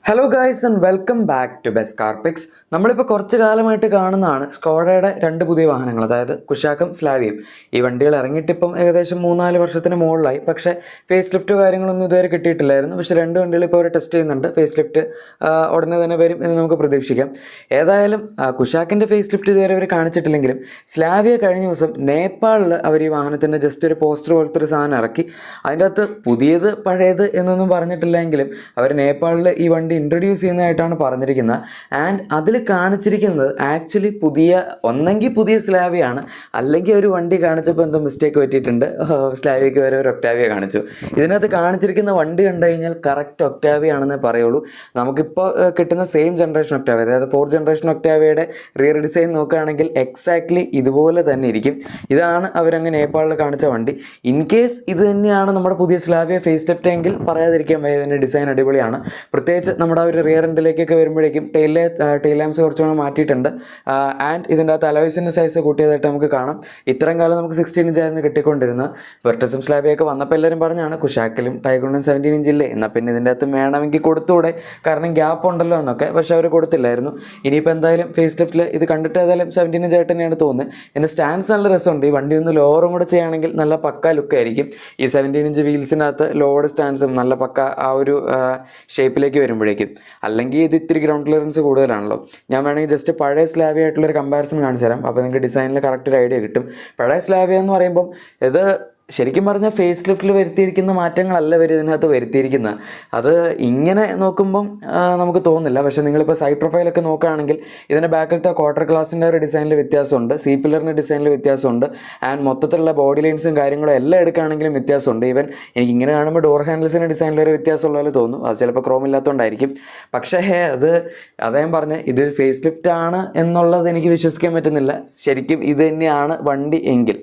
Hello guys and welcome back to best car picks. നമ്മളിപ്പോൾ കുറച്ച് കാലമായിട്ട് കാണുന്നതാണ് സ്കോഡയുടെ രണ്ട് പുതിയ വാഹനങ്ങൾ, അതായത് കുശാക്കും സ്ലാവിയും. ഈ വണ്ടികൾ ഇറങ്ങിയിട്ട് ഇപ്പം ഏകദേശം 3-4 വർഷത്തിന് മുകളിലായി. പക്ഷേ ഫേസ് ലിഫ്റ്റ് കാര്യങ്ങളൊന്നും ഇതുവരെ കിട്ടിയിട്ടില്ലായിരുന്നു. പക്ഷേ രണ്ട് വണ്ടികൾ ഇപ്പോൾ അവർ ടെസ്റ്റ് ചെയ്യുന്നുണ്ട്. ഫേസ് ലിഫ്റ്റ് ഉടനെ തന്നെ വരും എന്ന് നമുക്ക് പ്രതീക്ഷിക്കാം. ഏതായാലും കുശാക്കിൻ്റെ ഫേസ് ലിഫ്റ്റ് ഇതുവരെ അവർ കാണിച്ചിട്ടില്ലെങ്കിലും സ്ലാവിയ കഴിഞ്ഞ ദിവസം നേപ്പാളിൽ അവർ ഈ വാഹനത്തിൻ്റെ ജസ്റ്റ് ഒരു പോസ്റ്റർ പോലത്തെ ഒരു സാധനം ഇറക്കി. അതിൻ്റെ അകത്ത് പുതിയത് പഴയത് എന്നൊന്നും പറഞ്ഞിട്ടില്ലെങ്കിലും അവർ നേപ്പാളിൽ ഈ വണ്ടി ഇൻട്രൊഡ്യൂസ് ചെയ്യുന്നതായിട്ടാണ് പറഞ്ഞിരിക്കുന്നത്. ആൻഡ് അതിൽ കാണിച്ചിരിക്കുന്നത് ആക്ച്വലി ഒന്നെങ്കിൽ പുതിയ സ്ലാവിയാണ്, അല്ലെങ്കിൽ ഒരു വണ്ടി കാണിച്ചപ്പോൾ എന്തോ മിസ്റ്റേക്ക് പറ്റിയിട്ടുണ്ട്. സ്ലാവിയയ്ക്ക് വരെ ഒരു ഒക്ടാവിയ കാണിച്ചു. ഇതിനകത്ത് കാണിച്ചിരിക്കുന്ന വണ്ടി കണ്ടു കഴിഞ്ഞാൽ കറക്റ്റ് ഒക്ടാവിയ ആണെന്നേ പറയുള്ളൂ. നമുക്കിപ്പോൾ കിട്ടുന്ന സെയിം ജനറേഷൻ ഒക്ടാവിയ, അതായത് 4th ജനറേഷൻ ഒക്ടാവിയയുടെ റിയർ ഡിസൈൻ നോക്കുകയാണെങ്കിൽ എക്സാക്ട്ലി ഇതുപോലെ തന്നെ ഇരിക്കും. ഇതാണ് അവരങ്ങ് നേപ്പാളിൽ കാണിച്ച വണ്ടി. ഇൻ കേസ് ഇത് തന്നെയാണ് നമ്മുടെ പുതിയ സ്ലാവിയ ഫേസ് ലിഫ്റ്റ് എങ്കിൽ പറയാതിരിക്കാൻ വയ്യ, ഇതിൻ്റെ ഡിസൈൻ അടിപൊളിയാണ്. പ്രത്യേകിച്ച് നമ്മുടെ ഒരു റിയർ എൻഡിലേക്കൊക്കെ വരുമ്പോഴേക്കും ടെയിൽ ലാംപ്സ് കുറച്ചുകൂടെ മാറ്റിയിട്ടുണ്ട്. ആൻഡ് ഇതിൻ്റെ അകത്ത് അലോയ്സിൻ്റെ സൈസ് കൂട്ടിയതായിട്ട് നമുക്ക് കാണാം. ഇത്രയും കാലം നമുക്ക് 16 ഇഞ്ച് ആയിരുന്നു കിട്ടിക്കൊണ്ടിരുന്നത്. വെർട്ടസും സ്ലാബിയൊക്കെ വന്നപ്പോൾ എല്ലാവരും പറഞ്ഞാണ് കുശാക്കിലും ടൈഗോണിനും 17 ഇഞ്ചില്ലേ, എന്നാൽ പിന്നെ ഇതിൻ്റെ അകത്ത് വേണമെങ്കിൽ കൊടുത്തുകൂടെ, കാരണം ഗ്യാപ്പ് ഉണ്ടല്ലോ എന്നൊക്കെ. പക്ഷേ അവർ കൊടുത്തില്ലായിരുന്നു. ഇനിയിപ്പോൾ എന്തായാലും ഫേസ് ലിഫ്റ്റിൽ ഇത് കണ്ടിട്ട് ഏതായാലും 17 ഇഞ്ച് ആയിട്ട് തന്നെയാണ് തോന്നുന്നത്. ഇതിൻ്റെ സ്റ്റാൻഡ്സ് നല്ല രസമുണ്ട്. ഈ വണ്ടി ഒന്ന് ലോവറും കൂടെ ചെയ്യുകയാണെങ്കിൽ നല്ല പക്ക ലുക്കായിരിക്കും. ഈ 17 ഇഞ്ച് വീൽസിനകത്ത് ലോഡ് സ്റ്റാൻഡ്സും നല്ല പക്ക ആ ഒരു ഷേപ്പിലേക്ക് വരുമ്പോഴേക്കും. അല്ലെങ്കിൽ ഇത് ഇത്തിരി ഗ്രൗണ്ട് ക്ലിയറൻസ് കൂടുതലാണല്ലോ. ഞാൻ വേണമെങ്കിൽ ജസ്റ്റ് പഴയ സ്ലാവിയ ആയിട്ടുള്ളൊരു കമ്പാരിസൺ കാണിച്ചു തരാം. അപ്പോൾ നിങ്ങൾക്ക് ഡിസൈനിൽ കറക്റ്റ് ഒരു ഐഡിയ കിട്ടും. പഴയ സ്ലാവിയ എന്ന് പറയുമ്പം ഇത് ശരിക്കും പറഞ്ഞാൽ ഫേസ് ലിഫ്റ്റിൽ വരുത്തിയിരിക്കുന്ന മാറ്റങ്ങളല്ല ഇതിനകത്ത് വരുത്തിയിരിക്കുന്നത്. അത് ഇങ്ങനെ നോക്കുമ്പം നമുക്ക് തോന്നില്ല. പക്ഷേ നിങ്ങളിപ്പോൾ സൈഡ് പ്രൊഫൈലൊക്കെ നോക്കുകയാണെങ്കിൽ ഇതിൻ്റെ ബാക്കിലത്തെ ക്വാർട്ടർ ഗ്ലാസിൻ്റെ ഒരു ഡിസൈനിൽ വ്യത്യാസമുണ്ട്, സി പില്ലറിൻ്റെ ഡിസൈനിൽ വ്യത്യാസമുണ്ട്, ആൻഡ് മൊത്തത്തിലുള്ള ബോഡി ലൈൻസും കാര്യങ്ങളും എല്ലാം എടുക്കുകയാണെങ്കിലും വ്യത്യാസമുണ്ട്. ഈവൻ എനിക്ക് ഇങ്ങനെ കാണുമ്പോൾ ഡോർ ഹാൻഡിൽസിൻ്റെ ഡിസൈനിലൊരു വ്യത്യാസമുള്ള പോലെ തോന്നും. അത് ചിലപ്പോൾ ക്രോം ഇല്ലാത്തതുകൊണ്ടായിരിക്കും. പക്ഷേ അദ്ദേഹം പറഞ്ഞ് ഇത് ഫേസ് ലിഫ്റ്റ് ആണ് എന്നുള്ളത് എനിക്ക് വിശ്വസിക്കാൻ പറ്റുന്നില്ല. ശരിക്കും ഇത് തന്നെയാണ് വണ്ടി എങ്കിൽ.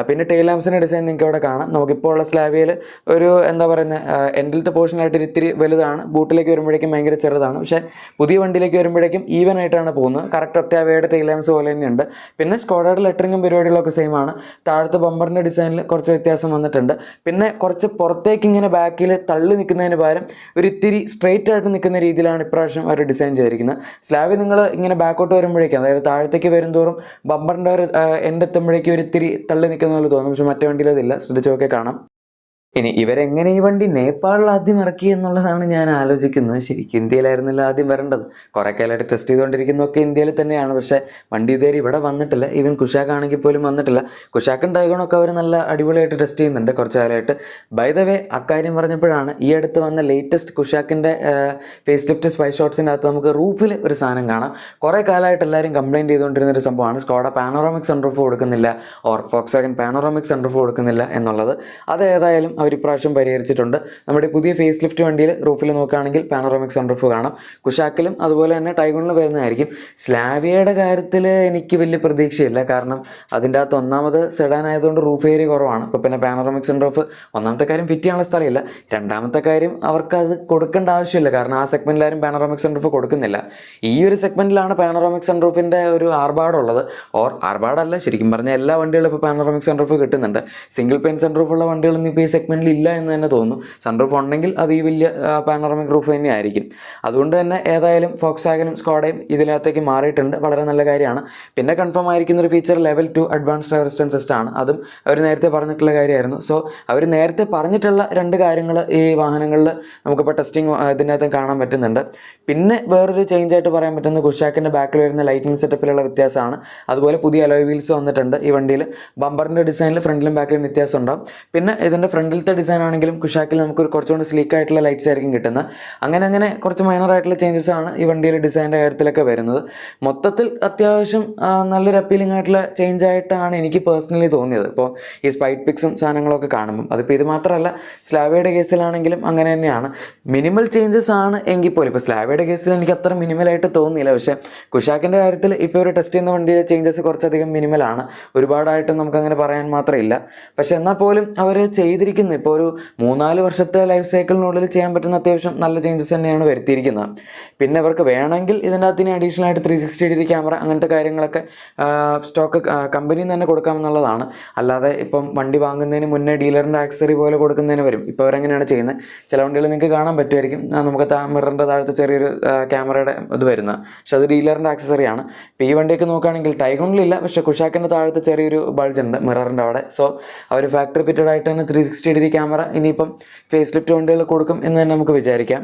പിന്നെ ടെയിൽ ലാംപ്സിൻ്റെ ഡിസൈൻ നിങ്ങൾക്ക് അവിടെ കാണാം. നമുക്കിപ്പോൾ ഉള്ള സ്ലാവിയയിൽ ഒരു എന്താ പറയുന്നത് എൻഡിലത്തെ പോർഷനായിട്ട് ഇത്തിരി വലുതാണ്, ബൂട്ടിലേക്ക് വരുമ്പോഴേക്കും ഭയങ്കര ചെറുതാണ്. പക്ഷേ പുതിയ വണ്ടിയിലേക്ക് വരുമ്പോഴേക്കും ഈവൻ ആയിട്ടാണ് പോകുന്നത്. കറക്റ്റ് ഒക്ടാവിയയുടെ ടെയിൽ ലാംപ്സ് പോലെ തന്നെയുണ്ട്. പിന്നെ സ്കോഡയുടെ ലെറ്ററിങ്ങും പരിപാടികളൊക്കെ സെയിം ആണ്. താഴത്തെ ബമ്പറിൻ്റെ ഡിസൈനിൽ കുറച്ച് വ്യത്യാസം വന്നിട്ടുണ്ട്. പിന്നെ കുറച്ച് പുറത്തേക്ക് ഇങ്ങനെ ബാക്കിൽ തള്ളി നിൽക്കുന്നതിന് പകരം ഒരു ഇത്തിരി സ്ട്രെയിറ്റ് ആയിട്ട് നിൽക്കുന്ന രീതിയിലാണ് ഇപ്രാവശ്യം അവർ ഡിസൈൻ ചെയ്തിരിക്കുന്നത്. സ്ലാബ് നിങ്ങൾ ഇങ്ങനെ ബാക്കോട്ട് വരുമ്പോഴേക്കും, അതായത് താഴത്തേക്ക് വരുന്തോറും ബമ്പറിൻ്റെ ഒരു എൻഡെത്തുമ്പോഴേക്കും ഒരു ഇത്തിരി തള്ളി നിൽക്കുന്ന പോലെ തോന്നും. പക്ഷെ മറ്റേ വണ്ടിയിൽ അതില്ല, ശ്രദ്ധിച്ചൊക്കെ കാണാം. ഇനി ഇവരെങ്ങനെ ഈ വണ്ടി നേപ്പാളിൽ ആദ്യം ഇറക്കി എന്നുള്ളതാണ് ഞാൻ ആലോചിക്കുന്നത്. ശരിക്കും ഇന്ത്യയിലായിരുന്നില്ല ആദ്യം വരേണ്ടത്. കുറേ കാലമായിട്ട് ടെസ്റ്റ് ചെയ്തുകൊണ്ടിരിക്കുന്നതൊക്കെ ഇന്ത്യയിൽ തന്നെയാണ്. പക്ഷേ വണ്ടി ഇതുവരെ ഇവിടെ വന്നിട്ടില്ല. ഈവൻ കുശാക്ക് ആണെങ്കിൽ പോലും വന്നിട്ടില്ല. കുശാക്കും ടൈഗോണൊക്കെ അവർ നല്ല അടിപൊളിയായിട്ട് ടെസ്റ്റ് ചെയ്യുന്നുണ്ട് കുറച്ച് കാലമായിട്ട്. ബൈ ദ വേ അക്കാര്യം പറഞ്ഞപ്പോഴാണ് ഈ അടുത്ത് വന്ന ലേറ്റസ്റ്റ് കുശാക്കിൻ്റെ ഫേസ് ലിഫ്റ്റ് സ്പൈ ഷോട്ട്സിൻ്റെ അകത്ത് നമുക്ക് റൂഫിൽ ഒരു സാധനം കാണാം. കുറേ കാലമായിട്ട് എല്ലാവരും കംപ്ലയിൻറ്റ് ചെയ്തുകൊണ്ടിരുന്നൊരു സംഭവമാണ് സ്കോഡ പാനോറാമിക് സൺറൂഫ് കൊടുക്കുന്നില്ല, ഓർ ഫോക്സ്വാഗൻ പാനോറാമിക് സൺറൂഫ് കൊടുക്കുന്നില്ല എന്നുള്ളത്. അത് ഏതായാലും അവർ ഇപ്രാവശ്യം പരിഹരിച്ചിട്ടുണ്ട്. നമ്മുടെ പുതിയ ഫേസ് ലിഫ്റ്റ് വണ്ടിയിൽ റൂഫിൽ നോക്കുകയാണെങ്കിൽ പാനോറാമിക് സൺറൂഫ് കാണാം. കുശാക്കിലും അതുപോലെ തന്നെ ടൈഗോണിലും വരുന്നതായിരിക്കും. സ്ലാവിയയുടെ കാര്യത്തിൽ എനിക്ക് വലിയ പ്രതീക്ഷയില്ല, കാരണം അതിൻ്റെ അകത്ത് ഒന്നാമത് സെഡാൻ ആയതുകൊണ്ട് റൂഫ് ഏരിയ കുറവാണ്. ഇപ്പോൾ പിന്നെ പാനോറാമിക് സൺറൂഫ് ഒന്നാമത്തെ കാര്യം ഫിറ്റ് ചെയ്യാനുള്ള സ്ഥലമില്ല. രണ്ടാമത്തെ കാര്യം അവർക്ക് അത് കൊടുക്കേണ്ട ആവശ്യമില്ല, കാരണം ആ സെഗ്മെൻറ്റിലാരും പാനോറാമിക് സൺറൂഫ് കൊടുക്കുന്നില്ല. ഈ ഒരു സെഗ്മെൻറ്റിലാണ് പാനോറാമിക് സൺറൂഫിൻ്റെ ഒരു ആർഭാടുള്ളത്. ഓർ ആർഭാടല്ല, ശരിക്കും പറഞ്ഞാൽ എല്ലാ വണ്ടികളും ഇപ്പോൾ പാനോറാമിക് സൺറൂഫ് കിട്ടുന്നുണ്ട്. സിംഗിൾ പെയിൻ സൺറൂഫുള്ള വണ്ടികളൊന്നും ഇപ്പോൾ ഈ സെഗ്മെൻറ്റിൽ ഇല്ല എന്ന് തന്നെ തോന്നുന്നു. സൺറൂഫ് ഉണ്ടെങ്കിൽ അത് ഈ വലിയ പാനോറാമിക് റൂഫ് തന്നെയായിരിക്കും. അതുകൊണ്ട് തന്നെ ഏതായാലും ഫോക്സ്വാഗനും സ്കോഡയും ഇതിനകത്തേക്ക് മാറിയിട്ടുണ്ട്. വളരെ നല്ല കാര്യമാണ്. പിന്നെ കൺഫേം ആയിരിക്കുന്ന ഒരു feature level 2 advanced resistance test ആണ്. അതും അവർ നേരത്തെ പറഞ്ഞിട്ടുള്ള കാര്യമായിരുന്നു. സോ അവർ നേരത്തെ പറഞ്ഞിട്ടുള്ള രണ്ട് കാര്യങ്ങൾ ഈ വാഹനങ്ങളിൽ നമുക്കിപ്പോൾ ടെസ്റ്റിംഗ് ഇതിനകത്ത് കാണാൻ പറ്റുന്നുണ്ട്. പിന്നെ വേറൊരു ചേഞ്ച് ആയിട്ട് പറയാൻ പറ്റുന്നത് കുശാക്കിൻ്റെ ബാക്കിൽ വരുന്ന ലൈറ്റിംഗ് സെറ്റപ്പിലുള്ള വ്യത്യാസമാണ്. അതുപോലെ പുതിയ അലോയ് വീൽസ് വന്നിട്ടുണ്ട് ഈ വണ്ടിയിൽ. ബമ്പറിൻ്റെ ഡിസൈനിൽ ഫ്രണ്ടിലും ബാക്കിലും വ്യത്യാസം ഉണ്ടാകും. പിന്നെ ഇതിൻ്റെ ഫ്രണ്ടിലത്തെ ഡിസൈൻ ആണെങ്കിലും കുശാക്കിൽ നമുക്ക് കുറച്ചുകൂടി സ്ലീക്ക് ആയിട്ടുള്ള ലൈറ്റ്സ് ആയിരിക്കും കിട്ടുന്നത്. അങ്ങനെ കുറച്ച് മൈനർ ആയിട്ടുള്ള ചേഞ്ചസ് ആണ് ഈ വണ്ടിയുടെ ഡിസൈൻ്റെ കാര്യത്തിലൊക്കെ വരുന്നത്. മൊത്തത്തിൽ അത്യാവശ്യം നല്ലൊരു അപ്പീലിംഗ് ആയിട്ടുള്ള ചേഞ്ച് ആയിട്ടാണ് എനിക്ക് പേഴ്സണലി തോന്നിയത്. ഇപ്പോൾ ഈ സ്പൈഡ് പിക്സും സാധനങ്ങളൊക്കെ കാണുമ്പം അതിപ്പോൾ ഇത് മാത്രമല്ല, സ്ലാവയുടെ കേസിലാണെങ്കിലും അങ്ങനെ തന്നെയാണ്. മിനിമൽ ചേഞ്ചസ് ആണ് എങ്കിൽ പോലും ഇപ്പോൾ സ്ലാവയുടെ കേസിൽ എനിക്ക് അത്ര മിനിമലായിട്ട് തോന്നിയില്ല. പക്ഷേ കുശാക്കിൻ്റെ കാര്യത്തിൽ ഇപ്പോൾ ഒരു ടെസ്റ്റ് ചെയ്യുന്ന വണ്ടിയിലെ ചേഞ്ചസ് കുറച്ചധികം മിനിമലാണ്. ഒരുപാടായിട്ടും നമുക്കങ്ങനെ പറയാൻ മാത്രമില്ല. പക്ഷെ എന്നാൽ പോലും അവർ ചെയ്തിരിക്കുന്ന വരുത്തിയിരിക്കുന്നത്. ഇപ്പോൾ ഒരു 3-4 വർഷത്തെ ലൈഫ് സൈക്കിളിനുള്ളിൽ ചെയ്യാൻ പറ്റുന്ന അത്യാവശ്യം നല്ല ചേഞ്ചസ് തന്നെയാണ് വരുത്തിയിരിക്കുന്നത്. പിന്നെ ഇവർക്ക് വേണമെങ്കിൽ ഇതിൻ്റെ അകത്തിന് അഡീഷണൽ ആയിട്ട് 360 ക്യാമറ അങ്ങനത്തെ കാര്യങ്ങളൊക്കെ സ്റ്റോക്ക് കമ്പനിയിൽ തന്നെ കൊടുക്കാമെന്നുള്ളതാണ്. അല്ലാതെ ഇപ്പം വണ്ടി വാങ്ങുന്നതിന് മുന്നേ ഡീലറിൻ്റെ ആക്സറി പോലെ കൊടുക്കുന്നതിന് വരും. ഇപ്പോൾ അവരെങ്ങനെയാണ് ചെയ്യുന്നത്, ചില വണ്ടികൾ നിങ്ങൾക്ക് കാണാൻ പറ്റുമായിരിക്കും, നമുക്ക് മിററിൻ്റെ താഴത്തെ ചെറിയൊരു ക്യാമറയുടെ ഇത് വരുന്നത്, പക്ഷെ അത് ഡീലറിൻ്റെ ആക്സസറിയാണ്. ഇപ്പോൾ ഈ വണ്ടിയൊക്കെ നോക്കുകയാണെങ്കിൽ ടൈഗോണിലില്ല, പക്ഷേ കുഷാക്കിൻ്റെ താഴത്തെ ചെറിയൊരു ബൾജ് ഉണ്ട് മിററിൻ്റെ അവിടെ. സോ അവർ ഫാക്ടറി ഫിറ്റഡ് ആയിട്ട് തന്നെ 360 ക്യാമറ ഇനിയിപ്പം ഫേസ് ലിഫ്റ്റ് വണ്ടികൾ കൊടുക്കും എന്ന് തന്നെ നമുക്ക് വിചാരിക്കാം.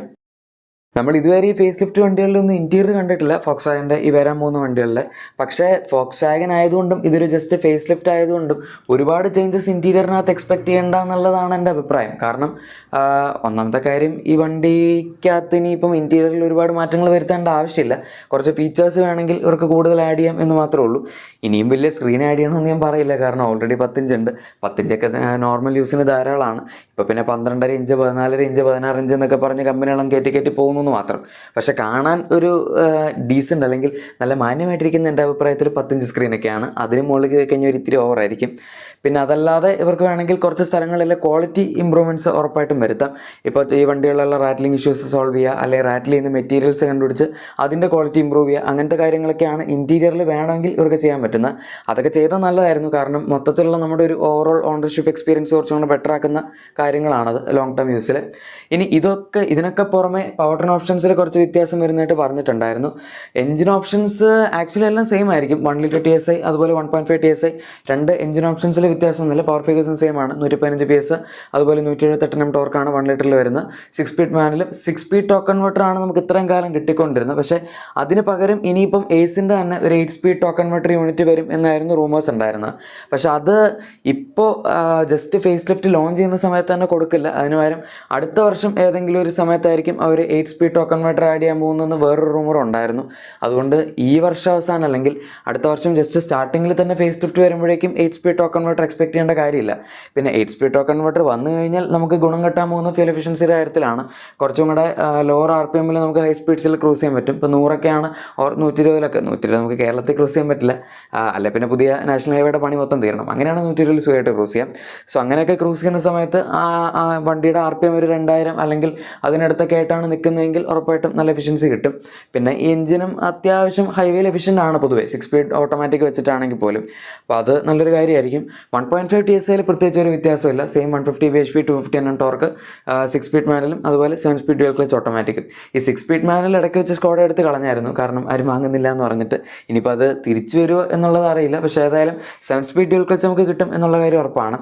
നമ്മൾ ഇതുവരെ ഈ ഫേസ് ലിഫ്റ്റ് വണ്ടികളിലൊന്നും ഇൻറ്റീരിയർ കണ്ടിട്ടില്ല ഫോക്സ്വാഗൻ്റെ ഈ വരാൻ പോകുന്ന വണ്ടികളിൽ. പക്ഷേ ഫോക്സ്വാഗൻ ആയതുകൊണ്ടും ഇതൊരു ജസ്റ്റ് ഫേസ് ലിഫ്റ്റ് ആയതുകൊണ്ടും ഒരുപാട് ചേഞ്ചസ് ഇൻറ്റീരിയറിനകത്ത് എക്സ്പെക്റ്റ് ചെയ്യേണ്ട എന്നുള്ളതാണ് എൻ്റെ അഭിപ്രായം. കാരണം ഒന്നാമത്തെ കാര്യം, ഈ വണ്ടിക്കകത്ത് ഇനിയിപ്പം ഇൻറ്റീരിയറിൽ ഒരുപാട് മാറ്റങ്ങൾ വരുത്തേണ്ട ആവശ്യമില്ല. കുറച്ച് ഫീച്ചേഴ്സ് വേണമെങ്കിൽ ഇവർക്ക് കൂടുതൽ ആഡ് ചെയ്യാം എന്ന് മാത്രമേ ഉള്ളൂ. ഇനിയും വലിയ സ്ക്രീൻ ആഡ് ചെയ്യണമെന്ന് ഞാൻ പറയില്ല, കാരണം ഓൾറെഡി 10 ഇഞ്ച് ഉണ്ട്. 10 ഇഞ്ചൊക്കെ നോർമൽ യൂസിന് ധാരാളമാണ്. ഇപ്പോൾ പിന്നെ 12.5 ഇഞ്ച് 14 ഇഞ്ച് 16 ഇഞ്ച് എന്നൊക്കെ പറഞ്ഞ് കമ്പനികളും കയറ്റി പോകുന്നു മാത്രം. പക്ഷെ കാണാൻ ഒരു ഡീസൻ്റ് അല്ലെങ്കിൽ നല്ല മാന്യമായിട്ടിരിക്കുന്ന എൻ്റെ അഭിപ്രായത്തിൽ 10 ഇഞ്ച് സ്ക്രീനൊക്കെയാണ്. അതിന് മുകളിലേക്ക് പോയി കഴിഞ്ഞാൽ ഒരു ഇത്തിരി ഓവറായിരിക്കും. പിന്നെ അതല്ലാതെ ഇവർക്ക് വേണമെങ്കിൽ കുറച്ച് സ്ഥലങ്ങളിലെ ക്വാളിറ്റി ഇമ്പ്രൂവ്മെൻറ്റ്സ് ഉറപ്പായിട്ടും വരുത്താം. ഇപ്പോൾ ഈ വണ്ടികളിലുള്ള റാറ്റ്ലിംഗ് ഇഷ്യൂസ് സോൾവ് ചെയ്യുക, അല്ലെങ്കിൽ റാറ്റിൽ ചെയ്യുന്ന മെറ്റീരിയൽസ് കണ്ടുപിടിച്ച് അതിൻ്റെ ക്വാളിറ്റി ഇമ്പ്രൂവ് ചെയ്യുക, അങ്ങനത്തെ കാര്യങ്ങളൊക്കെയാണ് ഇൻറ്റീരിയറിൽ വേണമെങ്കിൽ ഇവർക്ക് ചെയ്യാൻ പറ്റുന്നത്. അതൊക്കെ ചെയ്താൽ നല്ലതായിരുന്നു. കാരണം മൊത്തത്തിലുള്ള നമ്മുടെ ഒരു ഓവറോൾ ഓണർഷിപ്പ് എക്സ്പീരിയൻസ് കുറച്ചുകൂടെ ബെറ്റർ ആക്കുന്ന കാര്യങ്ങളാണത് ലോങ് ടേം യൂസിൽ. ഇനി ഇതിനൊക്കെ പുറമെ പവർ ട്രെയിൻ ഓപ്ഷൻസിൽ കുറച്ച് വ്യത്യാസം വരുന്നതായിട്ട് പറഞ്ഞിട്ടുണ്ടായിരുന്നു. എഞ്ചിൻ ഓപ്ഷൻസ് ആക്ച്വലി എല്ലാം സെയിം ആയിരിക്കും. 1 ലിറ്റർ TSI അതുപോലെ 1.5 TSI രണ്ട് എഞ്ചിൻ ഓപ്ഷൻസിൽ വ്യത്യാസമൊന്നുമില്ല. പവർ ഫിഗേഴ്സും സെയിം ആണ്. 115 PS അതുപോലെ 178 Nm ടോർക്കാണ് 1 ലിറ്ററിൽ വരുന്നത്. 6 സ്പീഡ് മാനുവലും 6 സ്പീഡ് ടോക്ക് കൺവെർട്ടറാണ് നമുക്ക് ഇത്രയും കാലം കിട്ടിക്കൊണ്ടിരുന്നത്. പക്ഷേ അതിന് പകരം ഇനിയിപ്പം ഏസിൻ്റെ തന്നെ ഒരു 8 സ്പീഡ് ടോക്ക് കൺവെർട്ടർ യൂണിറ്റ് വരും എന്നായിരുന്നു റൂമേഴ്സ് ഉണ്ടായിരുന്നത്. പക്ഷെ അത് ഇപ്പോൾ ജസ്റ്റ് ഫേസ് ലിഫ്റ്റ് ലോഞ്ച് ചെയ്യുന്ന സമയത്ത് തന്നെ കൊടുക്കില്ല. അതിന് പകരം അടുത്ത വർഷം ഏതെങ്കിലും ഒരു സമയത്തായിരിക്കും അവർ 8 സ്പീഡ് ടോക്ക് കൺവെർട്ടർ ആഡ് ചെയ്യാൻ പോകുന്നതെന്ന് വേറൊരു റൂമർ ഉണ്ടായിരുന്നു. അതുകൊണ്ട് ഈ വർഷം അവസാനം അല്ലെങ്കിൽ അടുത്ത വർഷം ജസ്റ്റ് സ്റ്റാർട്ടിങ്ങിൽ തന്നെ ഫേസ് ലിഫ്റ്റ് വരുമ്പോഴേക്കും 8 സ്പീഡ് ടോക്ക് കൺവെർട്ടർ എക്സ്പെക്ട് ചെയ്യേണ്ട കാര്യമില്ല. പിന്നെ 8 സ്പീഡ് ടോക്ക് കൺവെർട്ടർ വന്നു കഴിഞ്ഞാൽ നമുക്ക് ഗുണം കിട്ടാൻ പോകുന്ന ഫ്യൂൽ എഫിഷ്യൻസിയുടെ കാര്യത്തിലാണ്. കുറച്ചും കൂടെ ലോവർ RPMൽ നമുക്ക് ഹൈ സ്പീഡ്സിൽ ക്രൂസ് ചെയ്യാൻ പറ്റും. ഇപ്പോൾ 100ഒക്കെയാണ് ഓർ 120 നമുക്ക് കേരളത്തിൽ ക്രൂസ് ചെയ്യാൻ പറ്റില്ല. അല്ലെ പിന്നെ പുതിയ നാഷണൽ ഹൈവേയുടെ പണി മൊത്തം തീരണം. അങ്ങനെയാണ് 120 സുഖമായിട്ട് ക്രൂസ് ചെയ്യാം. സോ അങ്ങനെയൊക്കെ ക്രൂസ് ചെയ്യുന്ന സമയത്ത് ആ വണ്ടിയുടെ RPM ഒരു 2000 അല്ലെങ്കിൽ അതിനടുത്തൊക്കെ ആയിട്ടാണ് നിൽക്കുന്നതെങ്കിൽ ഉറപ്പായിട്ടും നല്ല എഫിഷ്യൻസി കിട്ടും. പിന്നെ ഈ എഞ്ചിനും അത്യാവശ്യം ഹൈവേയിൽ എഫിഷ്യൻ്റ് ആണ് പൊതുവേ, 6 സ്പീഡ് ഓട്ടോമാറ്റിക് വെച്ചിട്ടാണെങ്കിൽ പോലും. അപ്പോൾ അത് നല്ലൊരു കാര്യമായിരിക്കും. 1.5 TSIയിൽ പ്രത്യേകിച്ച് ഒരു വ്യത്യാസമില്ല. Same 150 bhp 250 Nm torque, 6 speed മാനുവലും അതുപോലെ 7 സ്പീഡ് ഡ്യുവൽ ക്ലച്ച് ഓട്ടോമാറ്റിക്. ഈ 6 സ്പീഡ് മാനുവൽ ഇടയ്ക്ക് വെച്ച് സ്കോഡ എടുത്ത് കളഞ്ഞായിരുന്നു, കാരണം ആരും വാങ്ങുന്നില്ല എന്ന് പറഞ്ഞിട്ട്. ഇനിയിപ്പോൾ അത് തിരിച്ചു വരുമോ എന്നുള്ളത് അറിയില്ല. പക്ഷേ ഏതായാലും 7 സ്പീഡ് ഡ്യുവൽ ക്ലച്ച് നമുക്ക് കിട്ടും എന്നുള്ള കാര്യം ഉറപ്പാണ്.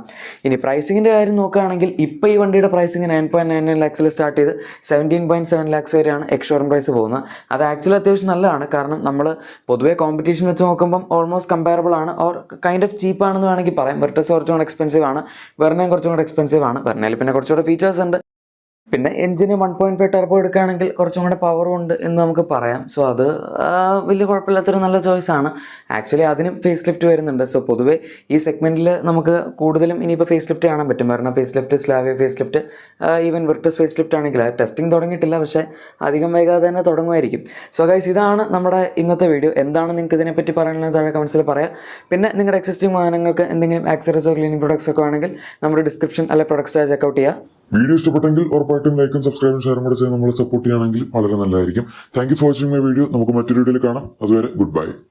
ഇനി പ്രൈസിങ്ങിൻ്റെ കാര്യം നോക്കുകയാണെങ്കിൽ ഇപ്പോൾ ഈ വണ്ടിയുടെ പ്രൈസിങ് 9.99 lakhs സ്റ്റാർട്ട് ചെയ്ത് 17.7 lakhs വരെയാണ് എക്സ്ഷോറൂം പ്രൈസ് പോകുന്നത്. അത് ആക്ച്വലി അത്യാവശ്യം നല്ലതാണ്. കാരണം നമ്മൾ പൊതുവേ കോമ്പറ്റീഷൻ വെച്ച് നോക്കുമ്പം ഓൾമോസ്റ്റ് കമ്പയറബിൾ ആണ്, ഓർ കൈൻഡ് ഓഫ് ചീപ്പാണെന്ന് വേണമെങ്കിൽ പറയാം. വെർട്ടസ് കുറച്ചും കൂടെ എക്സ്പെൻസീവ് ആണ്, വെർണയും കുറച്ചും കൂടെ എക്സ്പെൻസീവ് ആണ്. വെർണയിൽ പിന്നെ കുറച്ചുകൂടെ ഫീച്ചേഴ്സ് ഉണ്ട്. പിന്നെ എഞ്ചിന് 1.5 ടർബോ എടുക്കുകയാണെങ്കിൽ കുറച്ചും കൂടെ പവറും ഉണ്ട് എന്ന് നമുക്ക് പറയാം. സോ അത് വലിയ കുഴപ്പമില്ലാത്തൊരു നല്ല ചോയ്സാണ്. ആക്ച്വലി അതിനും ഫേസ് ലിഫ്റ്റ് വരുന്നുണ്ട്. സോ പൊതുവേ ഈ സെഗ്മെൻറ്റിൽ നമുക്ക് കൂടുതലും ഇനിയിപ്പോൾ ഫേസ് ലിഫ്റ്റ് കാണാൻ പറ്റും. കാരണം face lift, Slavia face lift, even Virtus face lift ആണെങ്കിൽ ടെസ്റ്റിംഗ് തുടങ്ങിയിട്ടില്ല, പക്ഷേ അധികം വൈകാതെ തന്നെ തുടങ്ങുമായിരിക്കും. സോ ഗൈസ്, ഇതാണ് നമ്മുടെ ഇന്നത്തെ വീഡിയോ. എന്താണ് നിങ്ങൾക്ക് ഇതിനെപ്പറ്റി പറയാനുള്ളത് താഴെ കമൻസിൽ പറയാം. പിന്നെ നിങ്ങളുടെ എക്സിസ്റ്റിംഗ് വാഹനങ്ങൾക്ക് എന്തെങ്കിലും ആക്സറീസോ ക്ലീനിങ് പ്രൊഡക്ട്സ് ഒക്കെ ആണെങ്കിൽ നമ്മുടെ ഡിസ്ക്രിപ്ഷൻ അല്ലെങ്കിൽ പ്രൊഡക്ട്സ് ചെക്കൗട്ട് ചെയ്യുക. വീഡിയോ ഇഷ്ടപ്പെട്ടെങ്കിൽ ഉറപ്പായിട്ടും ലൈക്കും സബ്സ്ക്രൈബും ഷെയറും കൂടെ ചെയ്ത് നമ്മളെ സപ്പോർട്ട് ചെയ്യുകയാണെങ്കിൽ വളരെ നല്ലതായിരിക്കും. Thank you for watching my video. നമുക്ക് മറ്റൊരു വീഡിയോയിൽ കാണാം. അതുവരെ ഗുഡ് ബൈ.